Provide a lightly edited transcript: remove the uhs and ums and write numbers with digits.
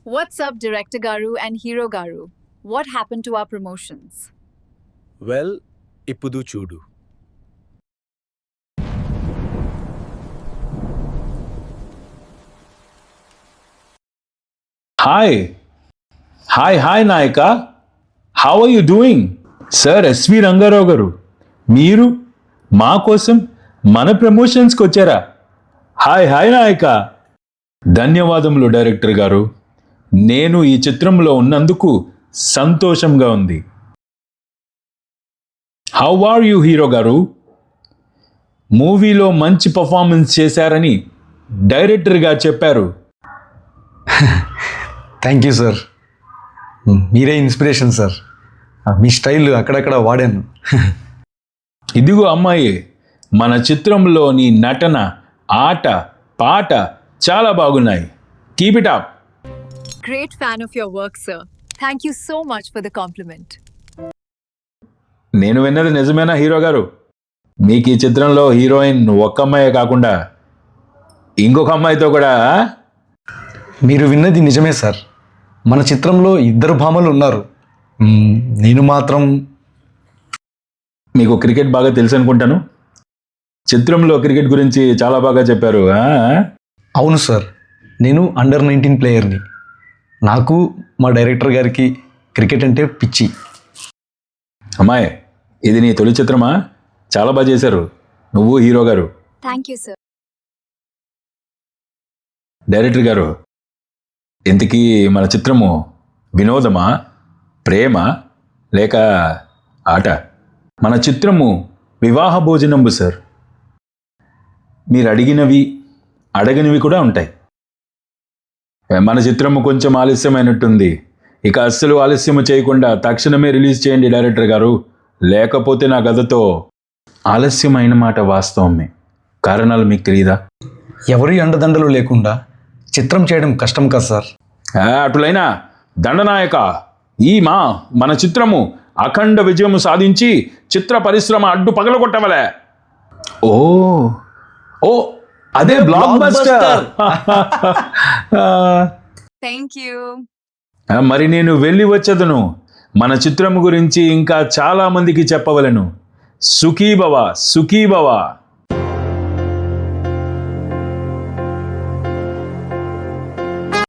What's up, Director Garu and Hero Garu? What happened to our promotions? Well ఇప్పుడు చూడు. Hi Nayaka. How are you doing? Sir SV Ranga Rao గారు, మీరు మా కోసం మన ప్రమోషన్స్కి వచ్చారా? హాయ్ నాయక. ధన్యవాదములు డైరెక్టర్ గారు. నేను ఈ చిత్రంలో ఉన్నందుకు సంతోషంగా ఉంది. హౌ ఆర్ యూ హీరో గారు? మూవీలో మంచి పర్ఫార్మెన్స్ చేశారని డైరెక్టర్ గారు చెప్పారు. Thank you sir. మీరే ఇన్స్పిరేషన్ సార్. మీ స్టైల్ అక్కడక్కడ వాడాను. ఇదిగో అమ్మాయి, మన చిత్రంలోని నటన, ఆట, పాట చాలా బాగున్నాయి. Keep it up. Great fan of your work, sir. Thank you so much for the compliment. నేను విన్నది నిజమేనా హీరో గారు? మీకు ఈ చిత్రంలో హీరోయిన్ ఒక్క అమ్మాయే కాకుండా ఇంకొక అమ్మాయితో కూడా? మీరు విన్నది నిజమే సార్. మన చిత్రంలో 2 భామలు ఉన్నారు. నేను మాత్రం. మీకు క్రికెట్ బాగా తెలుసు అనుకుంటాను. చిత్రంలో క్రికెట్ గురించి చాలా బాగా చెప్పారు. అవును సార్, నేను అండర్ 19 ప్లేయర్ని. నాకు మా డైరెక్టర్ గారికి క్రికెట్ అంటే పిచ్చి. అమ్మాయి, ఇది నీ తొలి చిత్రమా? చాలా బాగా చేశారు నువ్వు హీరో గారు. Thank you, sir. డైరెక్టర్ గారు, ఇంతకీ మన చిత్రము వినోదమా, ప్రేమ, లేక ఆట? మన చిత్రము వివాహ భోజనంబు సార్. మీరు అడిగినవి అడగనివి కూడా ఉంటాయి. మన చిత్రము కొంచెం ఆలస్యమైనట్టుంది. ఇక అస్సలు ఆలస్యము చేయకుండా తక్షణమే రిలీజ్ చేయండి డైరెక్టర్ గారు. లేకపోతే నా గదతో ఆలస్యమైన మాట వాస్తవమే. కారణాలు మీకు తెలియదా? ఎవరి అండదండలు లేకుండా చిత్రం చేయడం కష్టం కదా సార్. అటులైనా దండనాయక, మన చిత్రము అఖండ విజయము సాధించి చిత్ర పరిశ్రమ అడ్డు పగలగొట్టవలే. ఓ అదే బ్లాక్ బస్టర్. Thank you. మరి నేను వెళ్ళి వచ్చేదను. మన చిత్రము గురించి ఇంకా చాలా మందికి చెప్పవలను. సుఖీభవ.